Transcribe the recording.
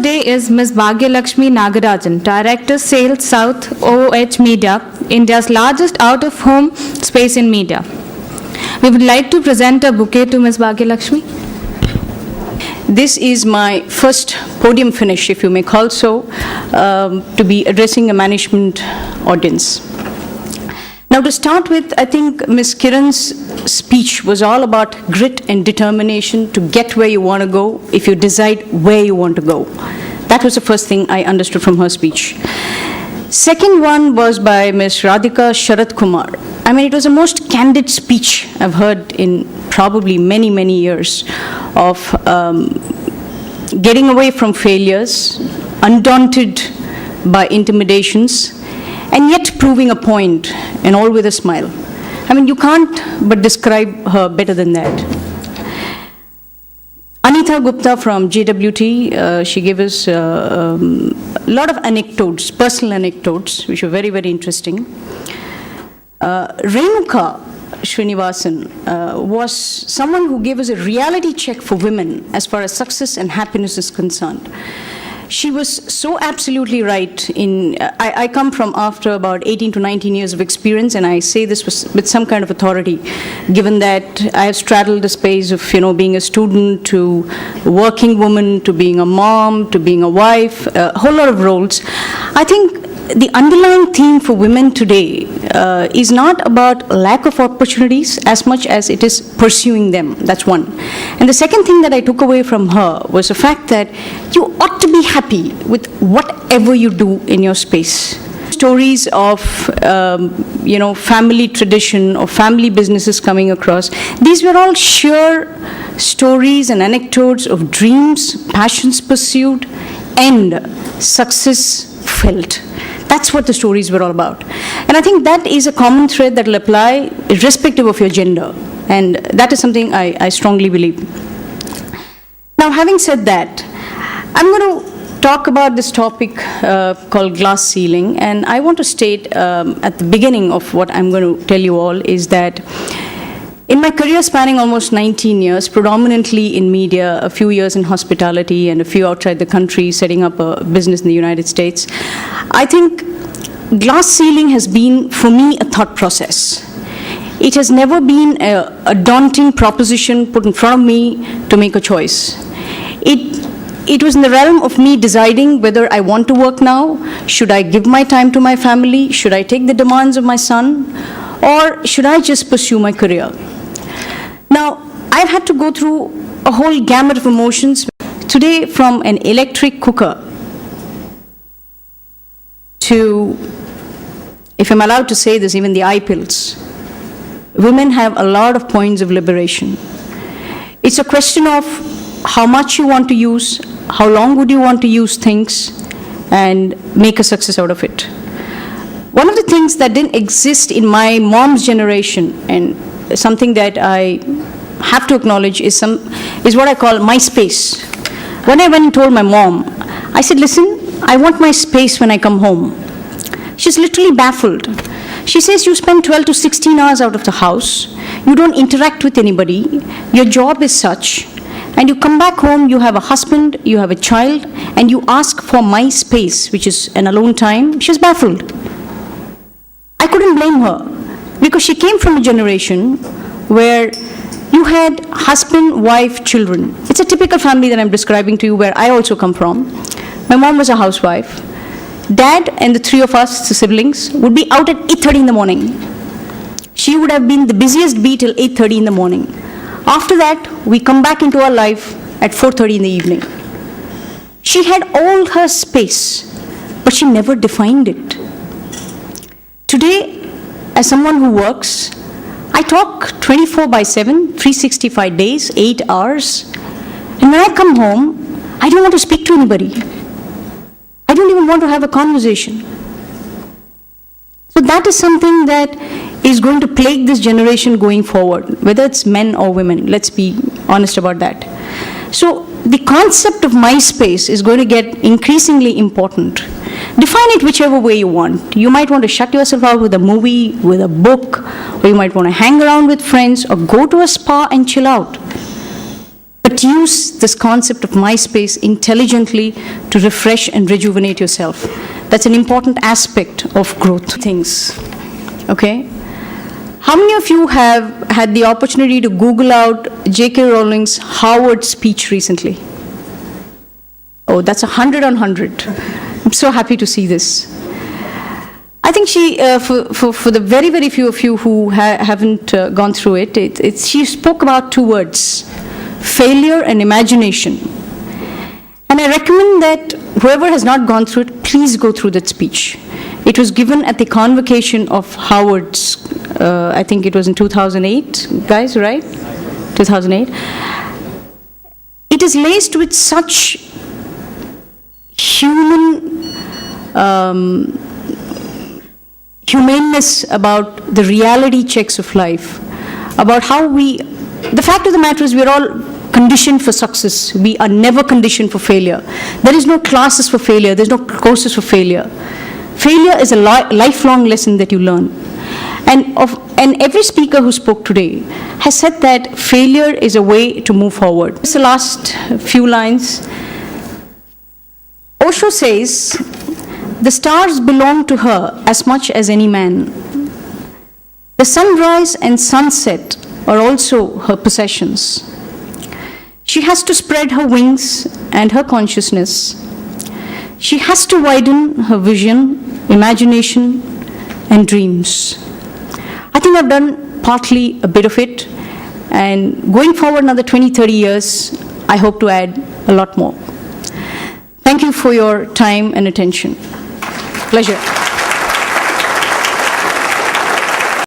today is Ms. Baagyalakshmi Nagrajan, Director Sales South OH Media, India's largest out-of-home space in media. We would like to present a bouquet to Ms. Baagyalakshmi. This is my first podium finish, if you may call so, to be addressing a management audience. Now, to start with, I think Ms. Kiran's speech was all about grit and determination to get where you want to go if you decide where you want to go. That was the first thing I understood from her speech. Second one was by Ms. Radhika Sharat Kumar. I mean, it was the most candid speech I've heard in probably many, many years of getting away from failures, undaunted by intimidations, and yet proving a point, and all with a smile. I mean, you can't but describe her better than that. Anita Gupta from JWT, she gave us a lot of anecdotes, personal anecdotes, which were very, very interesting. Renuka Srinivasan was someone who gave us a reality check for women as far as success and happiness is concerned. She was so absolutely right. I come from after about 18 to 19 years of experience, and I say this with some kind of authority, given that I have straddled the space of being a student to a working woman to being a mom to being a wife, a whole lot of roles. I think the underlying theme for women today is not about lack of opportunities as much as it is pursuing them. That's one. And the second thing that I took away from her was the fact that you ought to be happy with whatever you do in your space. Stories of family tradition or family businesses coming across, these were all sheer stories and anecdotes of dreams, passions pursued, and success felt. That's what the stories were all about. And I think that is a common thread that will apply irrespective of your gender. And that is something I strongly believe. Now, having said that, I'm going to talk about this topic called glass ceiling. And I want to state at the beginning of what I'm going to tell you all is that in my career spanning almost 19 years, predominantly in media, a few years in hospitality, and a few outside the country, setting up a business in the United States, I think glass ceiling has been, for me, a thought process. It has never been a daunting proposition put in front of me to make a choice. It was in the realm of me deciding whether I want to work now, should I give my time to my family, should I take the demands of my son, or should I just pursue my career? Now, I've had to go through a whole gamut of emotions. Today, from an electric cooker to, if I'm allowed to say this, even the eye pills, women have a lot of points of liberation. It's a question of how much you want to use, how long would you want to use things, and make a success out of it. One of the things that didn't exist in my mom's generation, and something that I have to acknowledge, is what I call my space. When I went and told my mom, I said, listen, I want my space when I come home. She's literally baffled. She says, you spend 12 to 16 hours out of the house, you don't interact with anybody, your job is such, and you come back home, you have a husband, you have a child, and you ask for my space, which is an alone time. She's baffled. I couldn't blame her, because she came from a generation where you had husband, wife, children. It's a typical family that I'm describing to you, where I also come from. My mom was a housewife. Dad and the three of us, the siblings, would be out at 8:30 in the morning. She would have been the busiest bee till 8:30 in the morning. After that, we come back into our life at 4:30 in the evening. She had all her space, but she never defined it. Today, as someone who works, I talk 24/7, 365 days, 8 hours. And when I come home, I don't want to speak to anybody. I don't even want to have a conversation. So that is something that is going to plague this generation going forward, whether it's men or women. Let's be honest about that. So the concept of my space is going to get increasingly important. Define it whichever way you want. You might want to shut yourself out with a movie, with a book, or you might want to hang around with friends or go to a spa and chill out. but use this concept of MySpace intelligently to refresh and rejuvenate yourself. That's an important aspect of growth. Things, okay? How many of you have had the opportunity to Google out J.K. Rowling's Howard speech recently? Oh, that's 100 on 100. I'm so happy to see this. I think she, for the very, very few of you who haven't gone through it, she spoke about two words: failure and imagination. And I recommend that whoever has not gone through it, please go through that speech. It was given at the convocation of Howard's, I think it was in 2008, guys, right? 2008. It is laced with such humaneness about the reality checks of life, about how the fact of the matter is we're all conditioned for success. We are never conditioned for failure. There is no classes for failure. There's no courses for failure. Failure is a lifelong lesson that you learn. And every speaker who spoke today has said that failure is a way to move forward. It's the last few lines. Osho says, the stars belong to her as much as any man. The sunrise and sunset are also her possessions. She has to spread her wings and her consciousness. She has to widen her vision, imagination, and dreams. I think I've done partly a bit of it, and going forward another 20, 30 years, I hope to add a lot more. Thank you for your time and attention. Pleasure.